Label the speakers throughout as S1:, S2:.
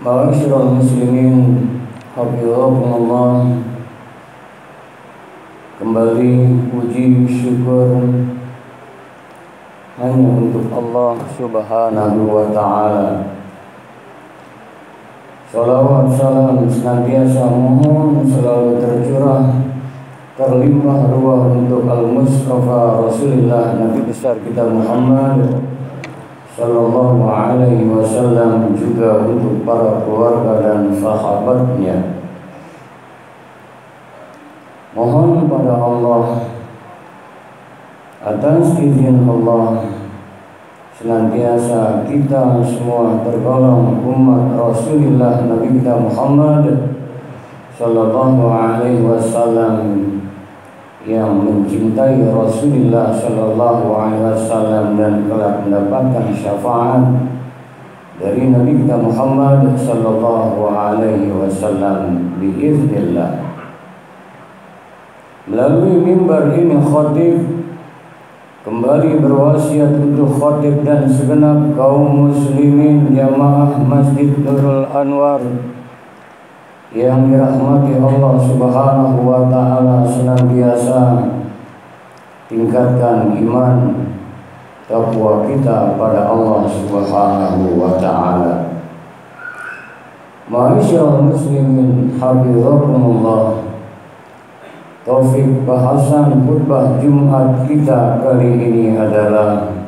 S1: Ma'asyiral muslimin, hafizakumullah. Kembali puji syukur hanya untuk Allah Subhanahu wa ta'ala. Salawat salam senantiasa mohon selalu tercurah terlimpah ruah untuk Al-Mustafa Rasulullah Nabi besar kita Muhammad sallallahu alaihi wasallam, juga untuk para keluarga dan sahabatnya. Mohon pada Allah, atas izin Allah, senantiasa kita semua tergolong umat Rasulullah Nabi kita Muhammad sallallahu alaihi wasallam yang mencintai Rasulullah sallallahu alaihi wasallam dan telah mendapatkan syafaat dari Nabi kita Muhammad sallallahu alaihi wasallam biiznillah. Melalui mimbar ini khatib kembali berwasiat untuk khatib dan segenap kaum muslimin jamaah Masjid Nurul Anwar yang dirahmati Allah Subhanahu wa ta'ala, senantiasa tingkatkan iman takwa kita pada Allah Subhanahu wa ta'ala. Ma'asyiral muslimin, hafizakumullah. Taufik bahasan khutbah Jumat kita kali ini adalah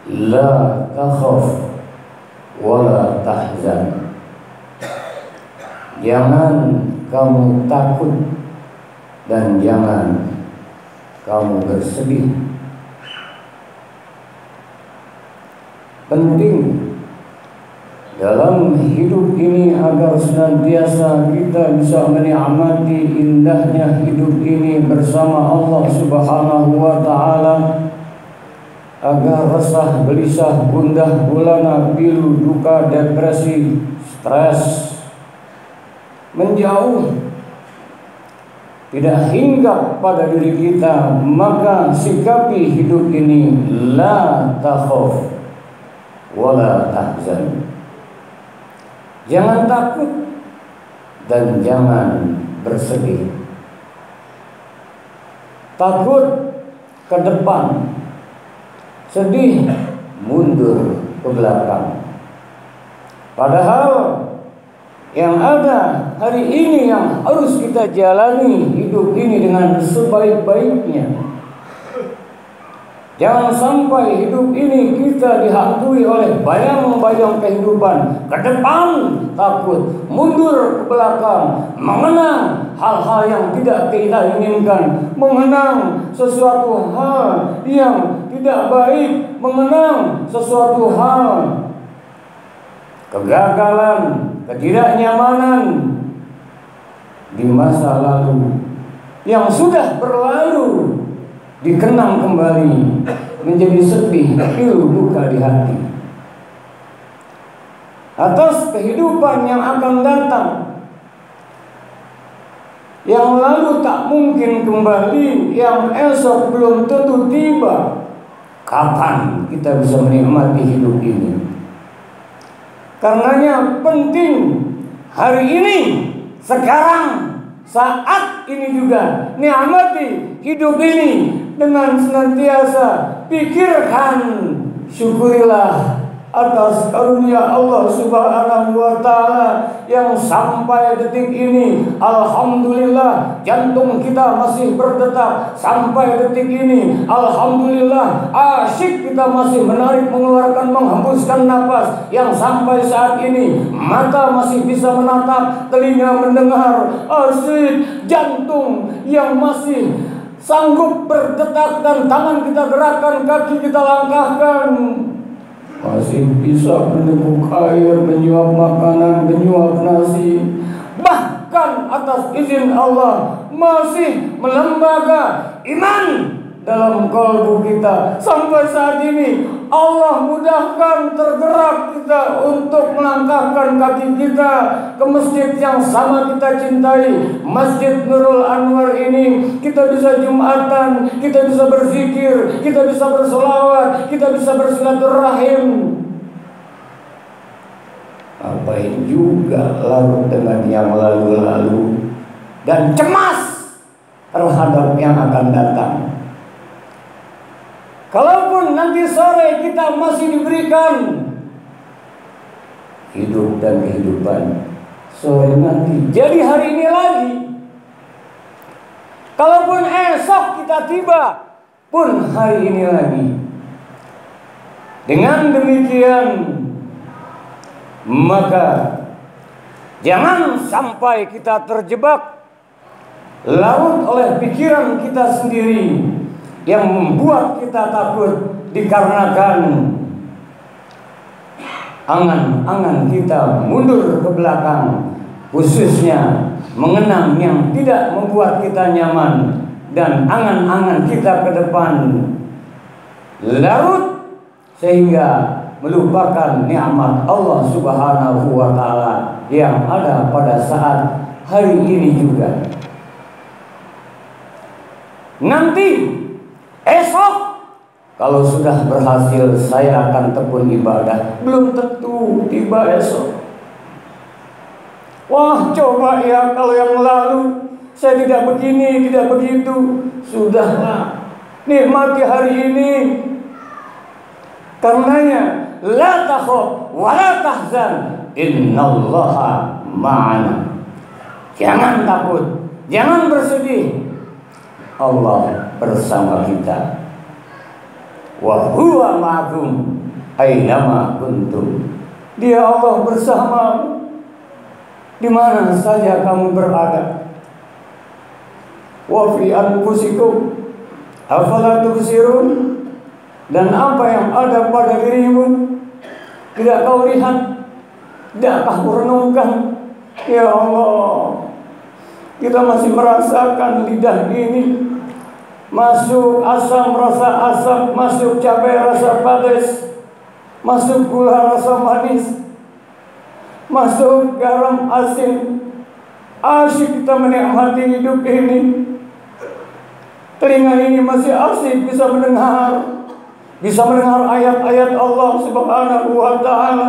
S1: La takhaf wa la tahzan. Jangan kamu takut dan jangan kamu bersedih. Penting dalam hidup ini agar senantiasa kita bisa menikmati indahnya hidup ini bersama Allah Subhanahu wa ta'ala, agar resah, gelisah, gundah gulana, pilu, duka, depresi, stres menjauh, tidak hinggap pada diri kita. Maka sikapi hidup ini la takhaf wa la tahzan. Jangan takut dan jangan bersedih. Takut ke depan, sedih mundur ke belakang. Padahal yang ada hari ini yang harus kita jalani hidup ini dengan sebaik-baiknya. Jangan sampai hidup ini kita dihantui oleh bayang-bayang kehidupan. Ke depan takut, mundur ke belakang, mengenang hal-hal yang tidak kita inginkan, mengenang sesuatu hal yang tidak baik, mengenang sesuatu hal kegagalan, ketidaknyamanan di masa lalu yang sudah berlalu, dikenang kembali, menjadi sedih, pilu, duka di hati atas kehidupan yang akan datang, yang lalu tak mungkin kembali, yang esok belum tentu tiba. Kapan kita bisa menikmati hidup ini? Karenanya penting hari ini, sekarang, saat ini juga nikmati hidup ini dengan senantiasa pikirkan, syukurilah atas karunia Allah Subhanahu wa ta'ala yang sampai detik ini alhamdulillah jantung kita masih berdetak, sampai detik ini alhamdulillah asyik kita masih menarik, mengeluarkan, menghembuskan napas, yang sampai saat ini mata masih bisa menatap, telinga mendengar, asyik jantung yang masih sanggup berdetak dan tangan kita gerakkan, kaki kita langkahkan, masih bisa meneguk air, menyuap makanan, menyuap nasi, bahkan atas izin Allah masih melembaga iman dalam kalbu kita. Sampai saat ini Allah mudahkan, tergerak kita untuk melangkahkan kaki kita ke masjid yang sama kita cintai, Masjid Nurul Anwar ini. Kita bisa Jumatan, kita bisa berzikir, kita bisa berselawat, kita bisa bersilaturahim. ngapain juga larut dengan yang lalu-lalu dan cemas terhadap yang akan datang. Kalaupun nanti sore kita masih diberikan hidup dan kehidupan, sore nanti jadi hari ini lagi. Kalaupun esok kita tiba pun hari ini lagi. Dengan demikian, maka jangan sampai kita terjebak larut oleh pikiran kita sendiri yang membuat kita takut dikarenakan angan-angan kita mundur ke belakang, khususnya mengenang yang tidak membuat kita nyaman, dan angan-angan kita ke depan larut sehingga melupakan nikmat Allah Subhanahu wa taala yang ada pada saat hari ini juga. Nanti esok kalau sudah berhasil saya akan tekun ibadah, belum tentu tiba esok. Wah, coba ya kalau yang lalu saya tidak begini, tidak begitu. Sudahlah, nikmati hari ini. Karenanya, la takhaf wa la tahzan, innallaha ma'ana. Jangan takut, jangan bersedih. Allah bersama kita. Wa huwa ma'akum ainama kuntum. Dia Allah bersamamu di mana saja kamu berada. Wa fi anfusikum afala tubsirun. Dan apa yang ada pada dirimu tidak kau lihat, tidakkah kau renungkan? Ya Allah, kita masih merasakan lidah ini masuk asam rasa asam, masuk cabai rasa pedas, masuk gula rasa manis, masuk garam asin. Asyik kita menikmati hidup ini. Telinga ini masih asyik bisa mendengar ayat-ayat Allah Subhanahu wa taala.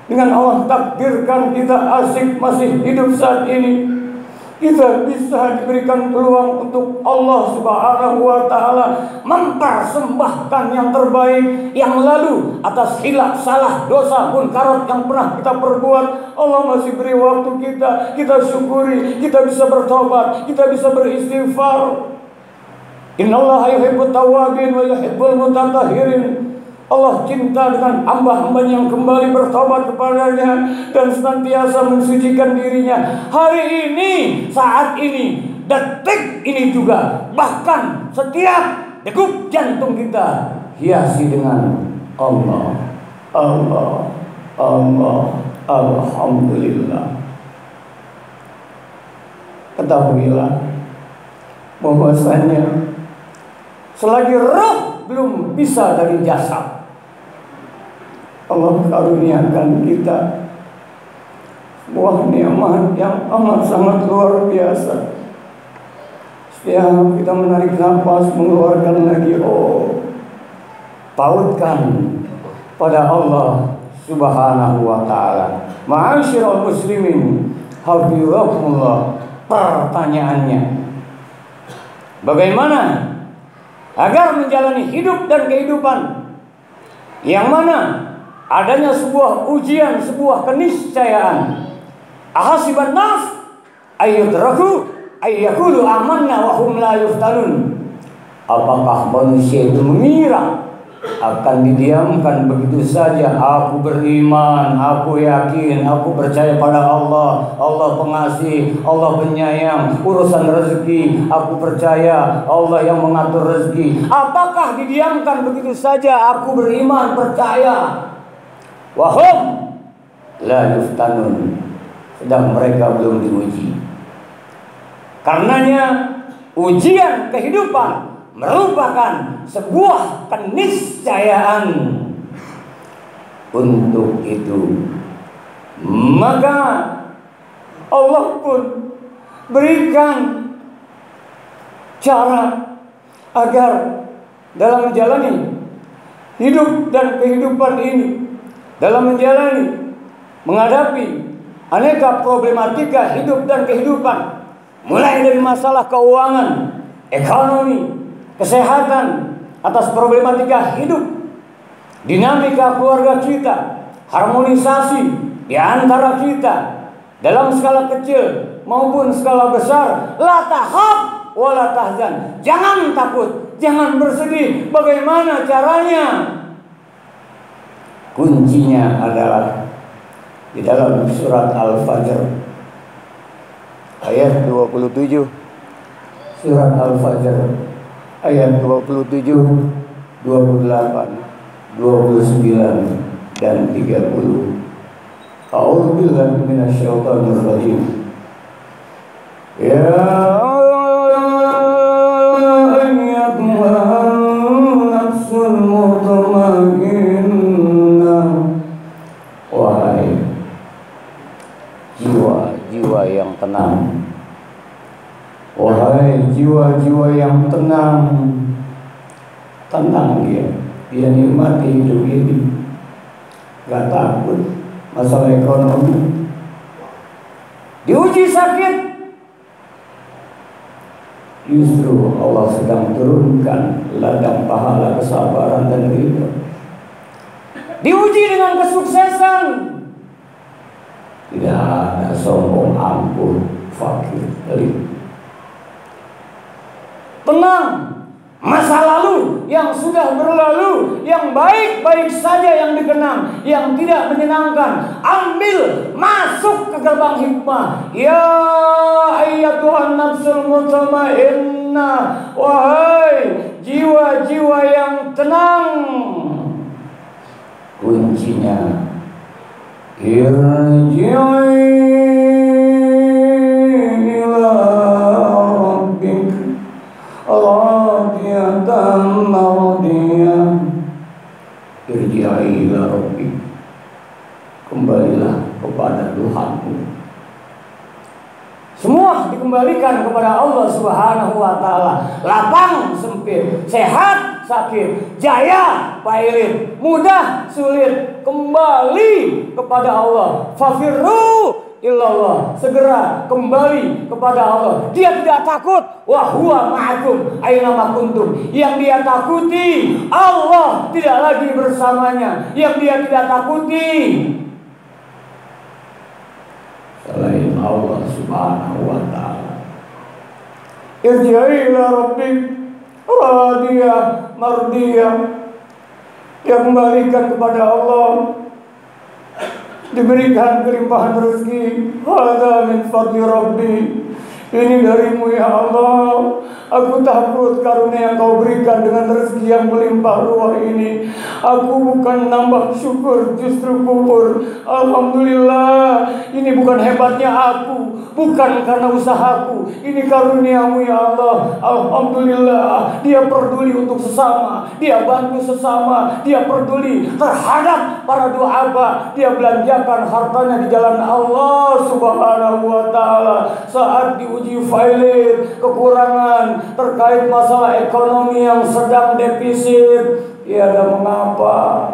S1: Dengan Allah takdirkan kita asyik masih hidup saat ini, kita bisa diberikan peluang untuk Allah Subhanahu wa taala mempersembahkan yang terbaik yang lalu atas hilaf, salah, dosa, munkarat yang pernah kita perbuat. Allah masih beri waktu kita syukuri, kita bisa bertobat, kita bisa beristighfar. Innallaha yuhibbut tawwabin wa yuhibbul mutatahhirin. Allah cinta dengan hamba-hamba yang kembali bertobat kepadanya dan senantiasa mensucikan dirinya. Hari ini, saat ini, detik ini juga, bahkan setiap degup jantung kita hiasi dengan Allah, Allah, Allah, Alhamdulillah. Ketahuilah bahwasanya selagi roh belum bisa dari jasad, Allah karuniakan kita sebuah nikmat yang amat sangat luar biasa. Setiap kita menarik nafas, mengeluarkan lagi, pautkan pada Allah Subhanahu wa taala. Ma'asyiral muslimin, hafizakumullah. Pertanyaannya, bagaimana agar menjalani hidup dan kehidupan yang mana adanya sebuah ujian, sebuah keniscayaan? Ahasiban nas ayyudraku ayyakulu amanna wa hum la yuftanun. Apakah manusia itu mengira akan didiamkan begitu saja? Aku beriman, aku yakin, aku percaya pada Allah. Allah pengasih, Allah penyayang, urusan rezeki aku percaya Allah yang mengatur rezeki. Apakah didiamkan begitu saja? Aku beriman, percaya. Wahum la yuftanun, sedang mereka belum diuji. Karenanya ujian kehidupan merupakan sebuah keniscayaan. Untuk itu maka Allah pun berikan cara agar dalam menjalani hidup dan kehidupan ini, dalam menjalani menghadapi aneka problematika hidup dan kehidupan, mulai dari masalah keuangan, ekonomi, kesehatan, atas problematika hidup, dinamika keluarga kita, harmonisasi di antara kita dalam skala kecil maupun skala besar. La tahab wa la tahzan. Jangan takut, jangan bersedih. Bagaimana caranya? Kuncinya adalah di dalam surat Al-Fajr ayat 27. Surat Al-Fajr ayat 27, 28, 29 dan 30. A'udzubillahi minasyaitonir rajim. Ya ayyatuhan nafsul mutmainnah. Wahai jiwa-jiwa yang tenang, wahai jiwa-jiwa yang tenang, tenang dia nikmati hidup ini, gak takut masalah ekonomi, diuji sakit, justru Allah sedang turunkan ladang pahala kesabaran dan ridho. Diuji dengan kesuksesan, tidak ada sombong, angkuh, fakir, pelit. Tenang, masa lalu yang sudah berlalu, yang baik-baik saja yang dikenang, yang tidak menyenangkan, ambil, masuk ke gerbang hikmah. Ya ayyatuhan nafsul mutmainnah, wahai jiwa-jiwa yang tenang. Kuncinya irji'i ila rabbik radiyatan mardiyah. Irji'i ila rabbik, kembalilah kepada Tuhanmu. Semua dikembalikan kepada Allah Subhanahu wa taala. Lapang, sempit, sehat, sakit, jaya, pairit, mudah, sulit, kembali kepada Allah. Fafirru illallah, segera kembali kepada Allah. Dia tidak takut. Wa huwa ma'akum aina ma kuntum. Yang dia takuti, Allah tidak lagi bersamanya. Yang dia tidak takuti, selain Allah Subhanahu wa ta'ala. Irji'i ila rabbik radiyah mardiyah. Dia kembalikan kepada Allah, diberikan kelimpahan rezeki. Hadza min fadli rabbi, ini darimu ya Allah. Aku takut karunia yang kau berikan dengan rezeki yang melimpah ruah ini. Aku bukan nambah syukur, justru kufur. Alhamdulillah, ini bukan hebatnya aku, bukan karena usahaku, ini karuniamu ya Allah. Alhamdulillah, dia peduli untuk sesama, dia bantu sesama, dia peduli terhadap para du'afa. Dia belanjakan hartanya di jalan Allah Subhanahu wa ta'ala. Saat diuji failit, kekurangan terkait masalah ekonomi yang sedang defisit, ya ada mengapa,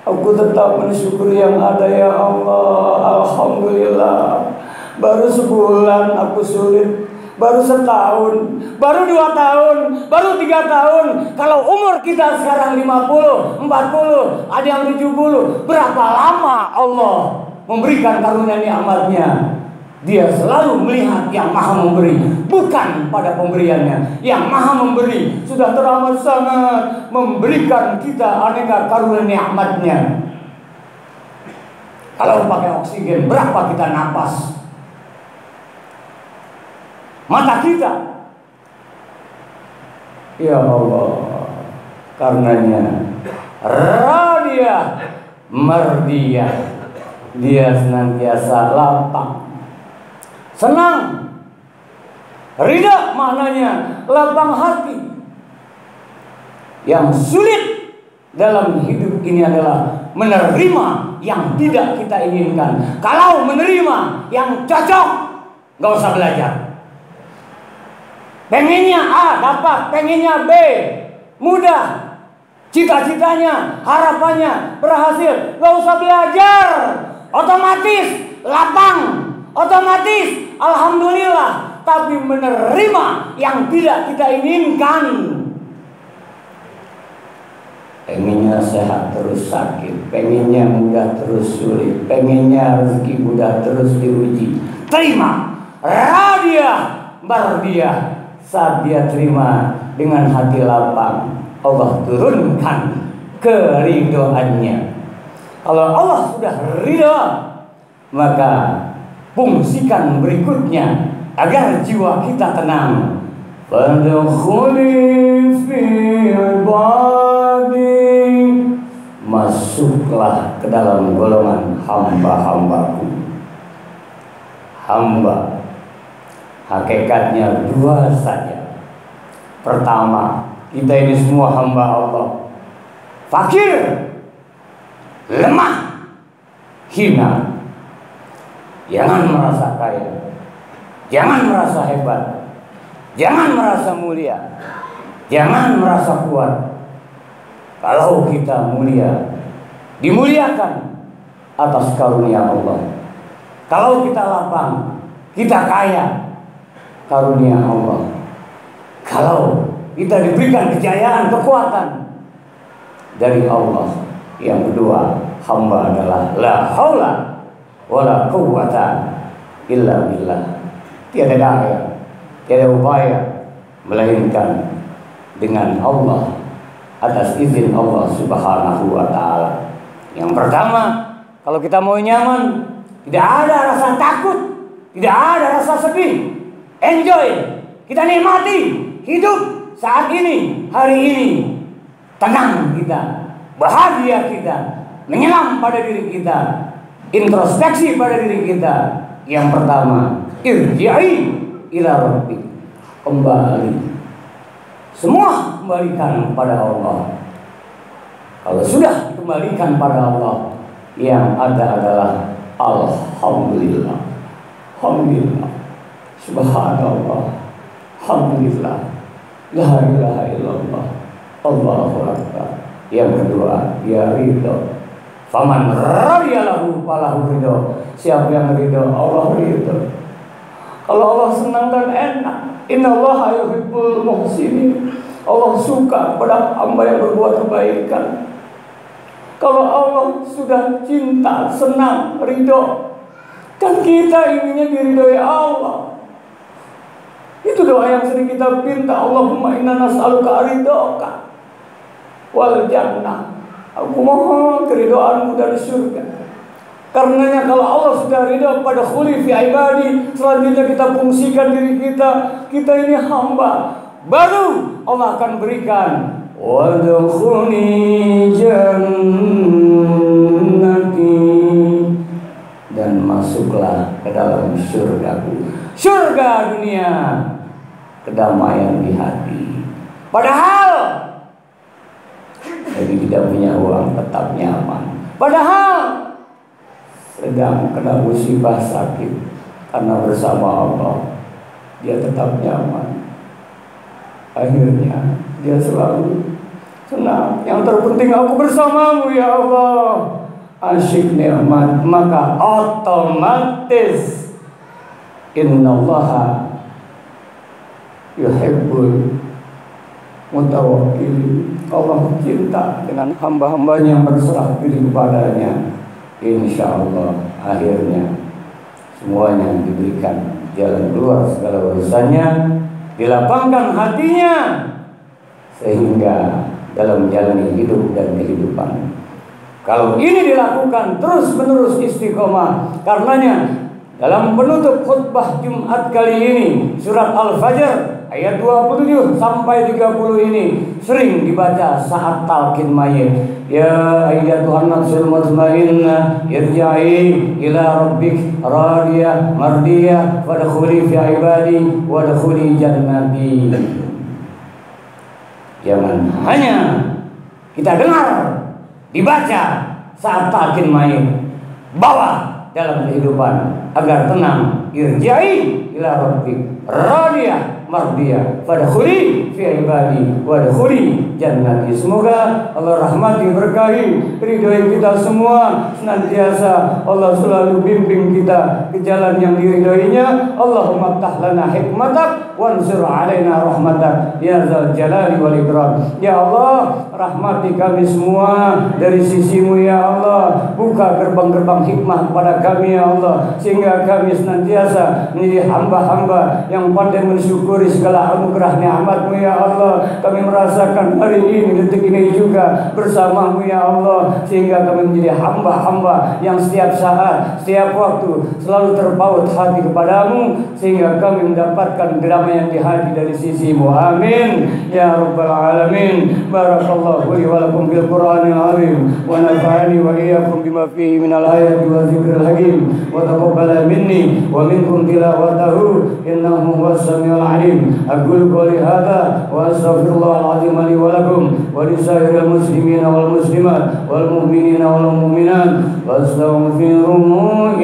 S1: aku tetap mensyukuri yang ada ya Allah. Alhamdulillah, baru sebulan aku sulit, baru setahun, baru 2 tahun, baru 3 tahun. Kalau umur kita sekarang 50, 40, ada yang 70, berapa lama Allah memberikan karunia nikmatnya? Dia selalu melihat yang maha memberi, bukan pada pemberiannya. Yang maha memberi sudah teramat sangat memberikan kita aneka karunia nikmatnya. Kalau pakai oksigen, berapa kita napas? Mata kita, ya Allah, karenanya radiyah mardiyah, dia senantiasa lapang, senang, ridha, maknanya lapang hati. Yang sulit dalam hidup ini adalah menerima yang tidak kita inginkan. Kalau menerima yang cocok, gak usah belajar. Pengennya A dapat, pengennya B mudah, cita-citanya, harapannya berhasil, gak usah belajar. otomatis lapang, otomatis alhamdulillah, tapi menerima yang tidak kita inginkan. Pengennya sehat terus sakit, pengennya mudah terus sulit, pengennya rezeki mudah terus diuji. Terima, radiah, mardiah. Saat dia terima dengan hati lapang, Allah turunkan keridoannya. Kalau Allah sudah ridho, maka fungsikan berikutnya agar jiwa kita tenang. Fadkhuli fi ibadi, masuklah ke dalam golongan hamba-hambaku. Hamba hakikatnya dua saja. Pertama, kita ini semua hamba Allah. Fakir, lemah, hina. Jangan merasa kaya, jangan merasa hebat, jangan merasa mulia, jangan merasa kuat. Kalau kita mulia, dimuliakan atas karunia Allah. Kalau kita lapang, kita kaya, karunia Allah. Kalau kita diberikan kejayaan, kekuatan dari Allah. Yang kedua, hamba adalah la haula wala quwwata illa billah. Tiada daya, tiada upaya melainkan dengan Allah, atas izin Allah Subhanahu wa taala. Yang pertama, kalau kita mau nyaman, tidak ada rasa takut, tidak ada rasa sedih. Enjoy, kita nikmati hidup saat ini, hari ini. Tenang kita, bahagia kita, menyelam pada diri kita, introspeksi pada diri kita. Yang pertama, irji'i ila rabbik, kembali. Semua kembalikan pada Allah. Kalau sudah dikembalikan pada Allah, yang ada adalah alhamdulillah, alhamdulillah, subhanallah, alhamdulillah, la ilaha illallah, Allahu akbar. Yang kedua, ya ridho. Faman radiyalahu falahu ridho. Siapa yang ridho, Allah ridho. Kalau Allah senang dan enak, innallaha yuhibbul muhsinin. Allah suka pada hamba yang berbuat kebaikan. Kalau Allah sudah cinta, senang, ridho, kan kita inginnya diridhoi Allah. Itu doa yang sering kita pinta. Allahumma inna nas'aluka ridhoka wal jannah. Aku mohon keridhoanmu dari surga. Karenanya kalau Allah sudah ridho pada khuli fi ibadi, selanjutnya kita fungsikan diri kita. Kita ini hamba. Baru Allah akan berikan wadkhuli jannati, dan masuklah ke dalam surgaku. Surga dunia, kedamaian di hati. Padahal lagi tidak punya uang tetap nyaman. Padahal sedang kena musibah sakit, karena bersama Allah dia tetap nyaman. Akhirnya dia selalu senang. Yang terpenting aku bersamamu ya Allah. Asyik nikmat, maka otomatis innallaha yuhibbul mutawakkil. Allah cinta dengan hamba-hambanya yang berserah diri kepadanya. Insya Allah akhirnya semuanya diberikan jalan keluar segala urusannya, dilapangkan hatinya, sehingga dalam menjalani hidup dan kehidupan. Kalau ini dilakukan terus menerus istiqomah. Karenanya dalam penutup khutbah Jumat kali ini, surat Al-Fajr ayat 27 sampai 30 ini sering dibaca saat talqin mayit. Ya ayyatuhan nafsul mutmainnah, irja'i ila rabbik radiyah mardiyah, wadkhuli fi ibadi wadkhuli jannati. Jangan hanya kita dengar, dibaca saat talqin mayit, bawa dalam kehidupan agar tenang. Irja'i ila rabbik radiyah mardiyah. Fadkhuli fi ibadi wadkhuli jannati. Semoga Allah rahmati, berkahi, ridhoi kita semua, senantiasa Allah selalu bimbing kita ke jalan yang diridhoinya. Allahumma ftah lana hikmatak wansur alaina rahmatak ya dzal jalali wal ikram. Ya Allah, rahmati kami semua dari sisimu ya Allah. Buka gerbang-gerbang hikmah kepada kami ya Allah, sehingga kami senantiasa menjadi hamba-hamba yang pandai mensyukuri segala anugerah nikmat-Mu ya Allah. Kami merasakan hari ini, detik ini juga bersamamu ya Allah, sehingga kami menjadi hamba-hamba yang setiap saat, setiap waktu selalu terpaut hati kepadamu, sehingga kami mendapatkan kedamaian di hati dari sisimu. Amin ya rabbal alamin. Barakallahu li wa lakum bil Qur'anil azim wa nafa'ani wa iyyakum bima fihi minal ayati wa dzikril hakim wa taqabbala minni wa minkum tilawatahu innahu huwas samiul alim. Aqulu qouli hadza wa astaghfirullahal azim li wa lakum wa lisairil muslimina wal muslimat wal mu'minina wal mu'minat wastaghfiruhu